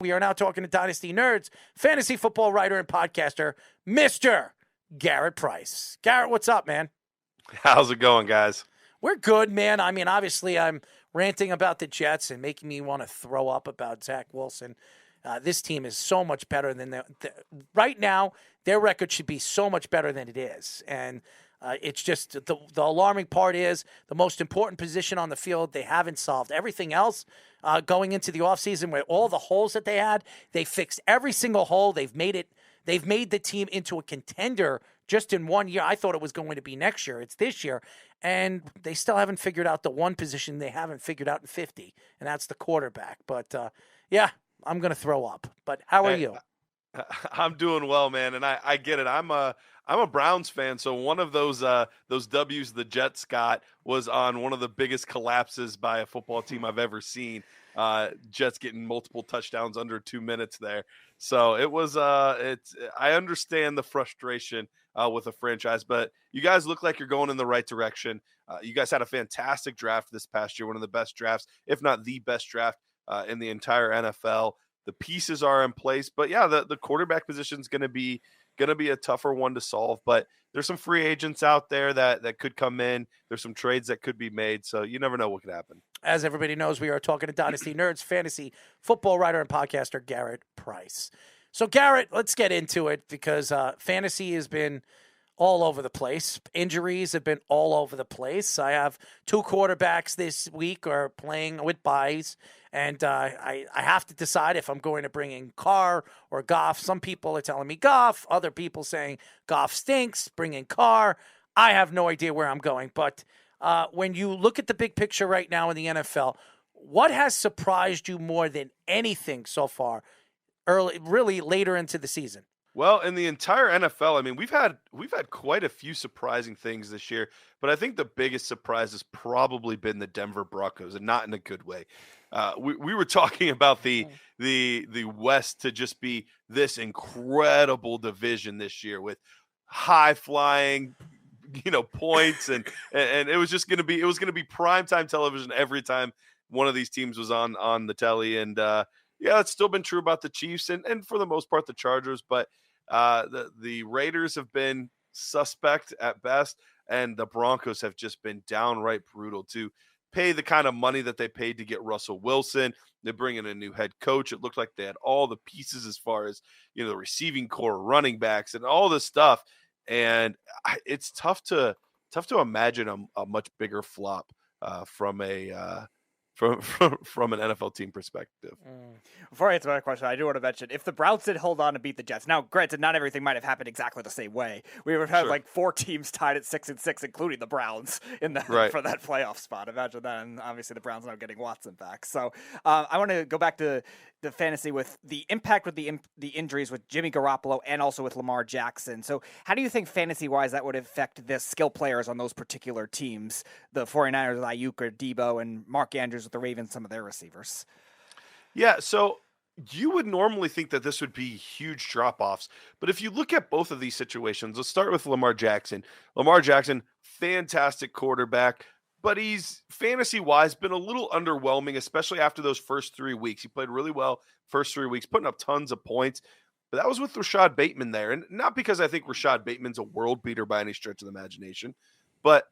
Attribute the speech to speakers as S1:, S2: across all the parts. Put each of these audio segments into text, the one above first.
S1: We are now talking to Dynasty Nerds, fantasy football writer and podcaster, Mr. Garret Price. Garret, what's up, man?
S2: How's it going, guys?
S1: We're good, man. I mean, obviously, I'm ranting about the Jets and making me want to throw up about Zach Wilson. This team is so much better than right now. Their record should be so much better than it is, and it's just the alarming part is the most important position on the field. They haven't solved everything else going into the offseason with all the holes that they had. They fixed every single hole. They've made the team into a contender just in 1 year. I thought it was going to be next year. It's this year. And they still haven't figured out the one position they haven't figured out in 50, and that's the quarterback. But, yeah, I'm going to throw up. But how are you?
S2: I'm doing well, man, and I get it. I'm a Browns fan, so one of those W's the Jets got was on one of the biggest collapses by a football team I've ever seen. Jets getting multiple touchdowns under 2 minutes there. So it was I understand the frustration with a franchise, but you guys look like you're going in the right direction. You guys had a fantastic draft this past year, one of the best drafts, if not the best draft in the entire NFL. The pieces are in place, but yeah, the quarterback position is going to be a tougher one to solve. But there's some free agents out there that could come in. There's some trades that could be made, so you never know what could happen.
S1: As everybody knows, we are talking to Dynasty Nerds, fantasy football writer and podcaster Garret Price. So Garret, let's get into it because fantasy has been all over the place. Injuries have been all over the place. I have two quarterbacks this week are playing with byes, and I have to decide if I'm going to bring in Carr or Goff. Some people are telling me Goff. Other people saying Goff stinks, bring in Carr. I have no idea where I'm going. But when you look at the big picture right now in the NFL, what has surprised you more than anything so far, really later into the season?
S2: Well, in the entire NFL, I mean, we've had quite a few surprising things this year, but I think the biggest surprise has probably been the Denver Broncos, and not in a good way. We were talking about the West to just be this incredible division this year with high flying, points, and it was just going to be primetime television every time one of these teams was on the telly, and yeah, it's still been true about the Chiefs and for the most part the Chargers, but the Raiders have been suspect at best, and the Broncos have just been downright brutal to pay the kind of money that they paid to get Russell Wilson. They bring in a new head coach. It looked like they had all the pieces as far as the receiving core, running backs, and all this stuff. And it's tough to imagine a much bigger flop from an NFL team perspective.
S3: Before I answer my question, I do want to mention, if the Browns did hold on and beat the Jets, now granted, not everything might have happened exactly the same way. We would have like 4 teams tied at 6-6, including the Browns for that playoff spot. Imagine that, and obviously the Browns now getting Watson back. So I want to go back to the fantasy with the impact with the injuries with Jimmy Garoppolo and also with Lamar Jackson. So how do you think fantasy-wise that would affect the skill players on those particular teams, the 49ers with Aiyuk or Debo and Mark Andrews with the Ravens, some of their receivers?
S2: Yeah, so you would normally think that this would be huge drop-offs, but if you look at both of these situations, let's start with Lamar Jackson. Lamar Jackson, fantastic quarterback, but he's fantasy-wise been a little underwhelming, especially after those first 3 weeks. He played really well first 3 weeks, putting up tons of points, but that was with Rashad Bateman there, and not because I think Rashad Bateman's a world beater by any stretch of the imagination, but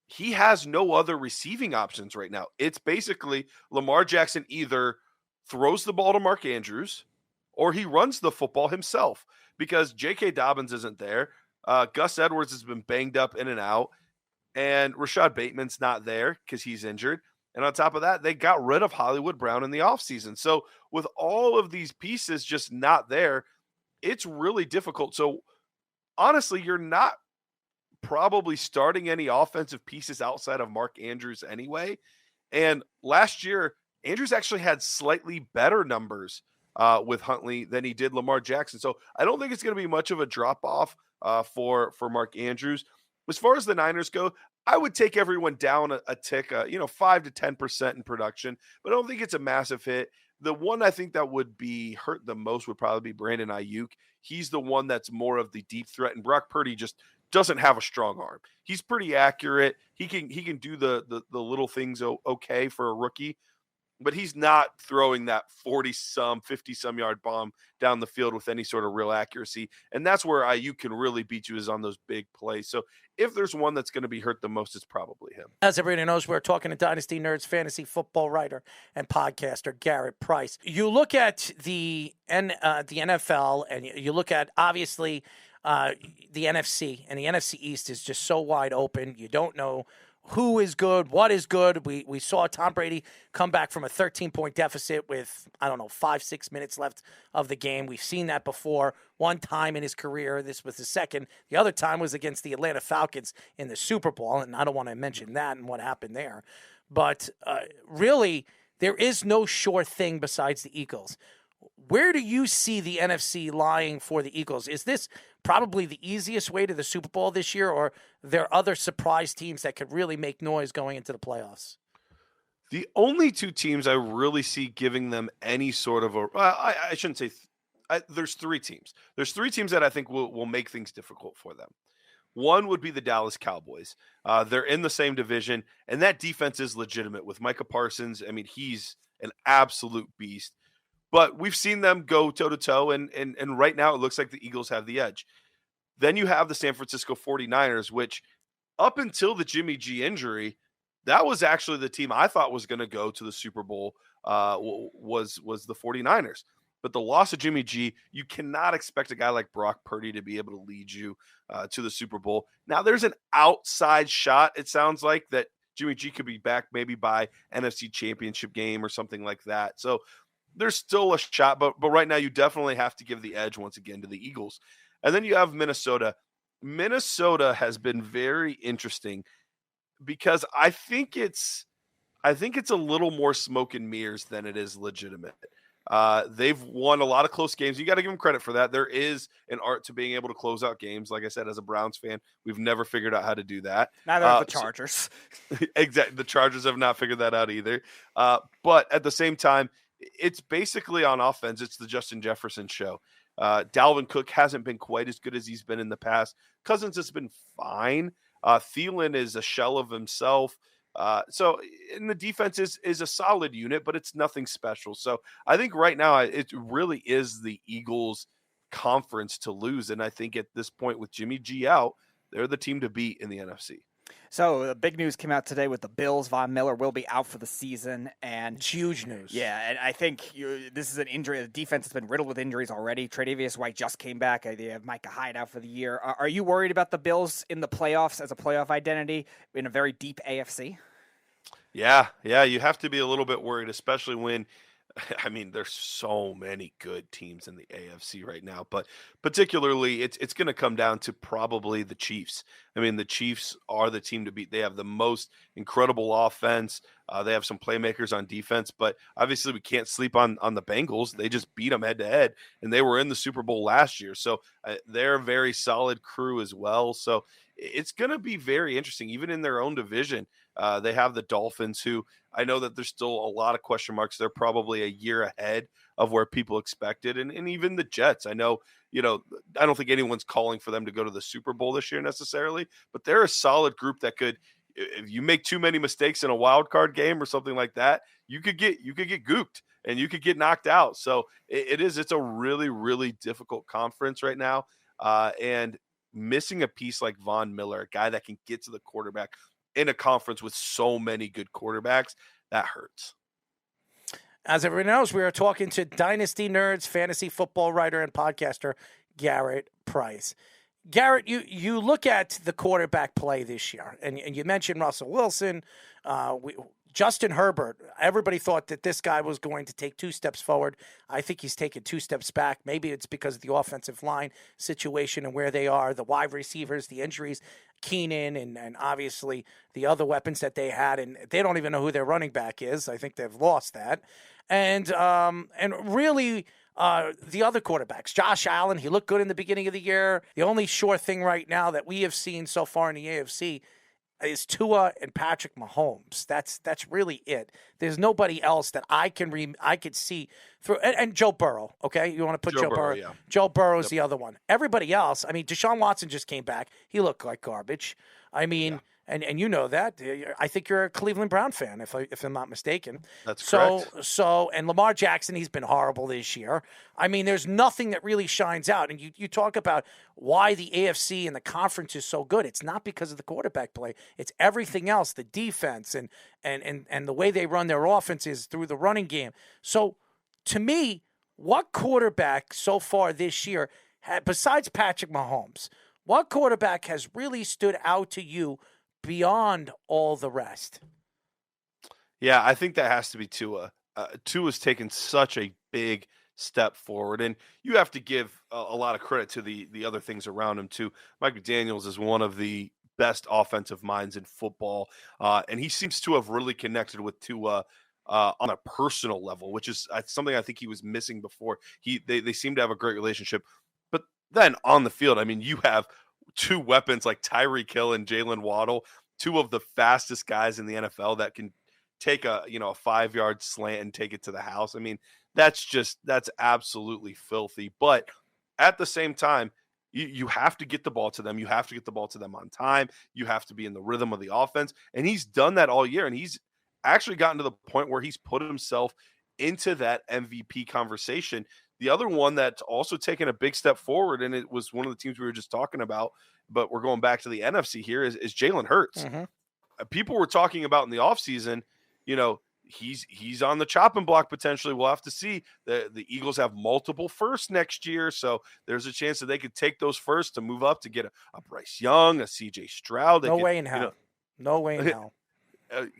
S2: he has no other receiving options right now. It's basically Lamar Jackson either throws the ball to Mark Andrews or he runs the football himself because J.K. Dobbins isn't there. Gus Edwards has been banged up in and out, and Rashad Bateman's not there because he's injured. And on top of that, they got rid of Hollywood Brown in the offseason. So with all of these pieces just not there, it's really difficult. So honestly, you're not probably starting any offensive pieces outside of Mark Andrews anyway. And last year, Andrews actually had slightly better numbers with Huntley than he did Lamar Jackson. So I don't think it's going to be much of a drop-off for Mark Andrews. As far as the Niners go, I would take everyone down a tick, 5 to 10% in production, but I don't think it's a massive hit. The one I think that would be hurt the most would probably be Brandon Aiyuk. He's the one that's more of the deep threat, and Brock Purdy just doesn't have a strong arm. He's pretty accurate. He can do the little things okay for a rookie, but he's not throwing that 40-some, 50-some yard bomb down the field with any sort of real accuracy. And that's where Aiyuk can really beat you, is on those big plays. So if there's one that's going to be hurt the most, it's probably him.
S1: As everybody knows, we're talking to Dynasty Nerds fantasy football writer and podcaster Garret Price. You look at the NFL, and you look at, obviously, the NFC, and the NFC East is just so wide open. You don't know who is good, what is good. We saw Tom Brady come back from a 13-point deficit with, 5-6 minutes left of the game. We've seen that before. One time in his career, this was the second. The other time was against the Atlanta Falcons in the Super Bowl, and I don't want to mention that and what happened there. But really, there is no sure thing besides the Eagles. Where do you see the NFC lying for the Eagles? Is this probably the easiest way to the Super Bowl this year, or there are other surprise teams that could really make noise going into the playoffs?
S2: The only two teams I really see giving them any sort of I shouldn't say there's three teams. There's three teams that I think will make things difficult for them. One would be the Dallas Cowboys. They're in the same division, and that defense is legitimate with Micah Parsons. I mean, he's an absolute beast. But we've seen them go toe-to-toe, and right now it looks like the Eagles have the edge. Then you have the San Francisco 49ers, which up until the Jimmy G injury, that was actually the team I thought was going to go to the Super Bowl, was the 49ers. But the loss of Jimmy G, you cannot expect a guy like Brock Purdy to be able to lead you to the Super Bowl. Now, there's an outside shot, it sounds like, that Jimmy G could be back maybe by NFC Championship game or something like that. So there's still a shot, but right now you definitely have to give the edge once again to the Eagles. And then you have Minnesota. Minnesota has been very interesting because I think it's a little more smoke and mirrors than it is legitimate. They've won a lot of close games. You got to give them credit for that. There is an art to being able to close out games. Like I said, as a Browns fan, we've never figured out how to do that.
S3: Neither have the Chargers.
S2: Exactly. The Chargers have not figured that out either. But at the same time, it's basically on offense. It's the Justin Jefferson show. Dalvin Cook hasn't been quite as good as he's been in the past. Cousins has been fine. Thielen is a shell of himself. So in the defense is a solid unit, but it's nothing special. So I think right now it really is the Eagles' conference to lose. And I think at this point with Jimmy G out, they're the team to beat in the NFC.
S3: So the big news came out today with the Bills. Von Miller will be out for the season, and
S1: it's huge news.
S3: Yeah, and I think this is an injury. The defense has been riddled with injuries already. Tre'Davious White just came back. They have Micah Hyde out for the year. Are you worried about the Bills in the playoffs as a playoff identity in a very deep AFC?
S2: Yeah, you have to be a little bit worried, especially when, I mean, there's so many good teams in the AFC right now, but particularly it's going to come down to probably the Chiefs. I mean, the Chiefs are the team to beat. They have the most incredible offense. They have some playmakers on defense, but obviously we can't sleep on the Bengals. They just beat them head to head, and they were in the Super Bowl last year. So they're a very solid crew as well. So it's going to be very interesting, even in their own division. They have the Dolphins, who I know that there's still a lot of question marks. They're probably a year ahead of where people expected. And even the Jets, I know, I don't think anyone's calling for them to go to the Super Bowl this year necessarily, but they're a solid group that could, if you make too many mistakes in a wild card game or something like that, you could get gooped and you could get knocked out. So it's a really, really difficult conference right now. And missing a piece like Von Miller, a guy that can get to the quarterback in a conference with so many good quarterbacks, that hurts.
S1: As everyone knows, we are talking to Dynasty Nerds, fantasy football writer and podcaster, Garret Price. Garret, you look at the quarterback play this year, and you mentioned Russell Wilson, Justin Herbert. Everybody thought that this guy was going to take 2 steps forward. I think he's taken 2 steps back. Maybe it's because of the offensive line situation and where they are, the wide receivers, the injuries, Keenan, and obviously the other weapons that they had, and they don't even know who their running back is. I think they've lost that. And really the other quarterbacks, Josh Allen, he looked good in the beginning of the year. The only sure thing right now that we have seen so far in the AFC is Tua and Patrick Mahomes. That's really it. There's nobody else that I could see through. And Joe Burrow, okay? You want to put Joe Burrow? Yeah. Joe Burrow's the other one. Everybody else, I mean, Deshaun Watson just came back. He looked like garbage. I mean, and you know that. I think you're a Cleveland Brown fan, if I'm not mistaken.
S2: That's correct.
S1: And Lamar Jackson, he's been horrible this year. I mean, there's nothing that really shines out. And you talk about why the AFC and the conference is so good. It's not because of the quarterback play. It's everything else, the defense and the way they run their offenses through the running game. So, to me, what quarterback so far this year, besides Patrick Mahomes, what quarterback has really stood out to you beyond all the rest?
S2: Yeah, I think that has to be Tua. Tua's taken such a big step forward, and you have to give a lot of credit to the other things around him too. Mike McDaniel is one of the best offensive minds in football, and he seems to have really connected with Tua on a personal level, which is something I think he was missing before. They seem to have a great relationship, but then on the field, I mean, you have two weapons like Tyreek Hill and Jalen Waddle, two of the fastest guys in the NFL that can take a 5-yard slant and take it to the house. I mean, that's absolutely filthy. But at the same time, you have to get the ball to them. You have to get the ball to them on time. You have to be in the rhythm of the offense. And he's done that all year. And he's actually gotten to the point where he's put himself into that MVP conversation. The other one that's also taken a big step forward, and it was one of the teams we were just talking about, but we're going back to the NFC here, is Jalen Hurts.
S1: Mm-hmm.
S2: People were talking about in the offseason, he's on the chopping block potentially. We'll have to see. The Eagles have multiple firsts next year, so there's a chance that they could take those firsts to move up to get a Bryce Young, a CJ Stroud.
S1: No way in hell. No way in hell.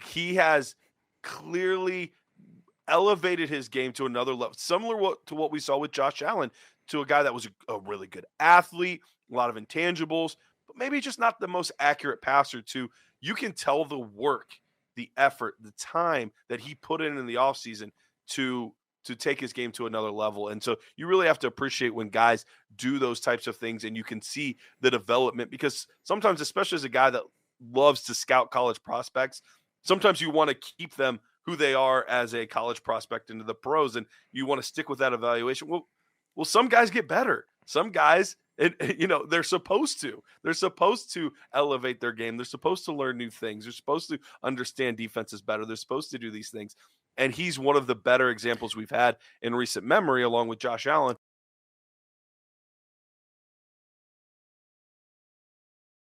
S2: He has clearly elevated his game to another level, similar to what we saw with Josh Allen, to a guy that was a really good athlete, a lot of intangibles, but maybe just not the most accurate passer too. You can tell the work, the effort, the time that he put in the offseason to take his game to another level. And so you really have to appreciate when guys do those types of things and you can see the development, because sometimes, especially as a guy that loves to scout college prospects, sometimes you want to keep them who they are as a college prospect into the pros, and you want to stick with that evaluation. Well, some guys get better. Some guys, they're supposed to. They're supposed to elevate their game. They're supposed to learn new things. They're supposed to understand defenses better. They're supposed to do these things. And he's one of the better examples we've had in recent memory, along with Josh Allen,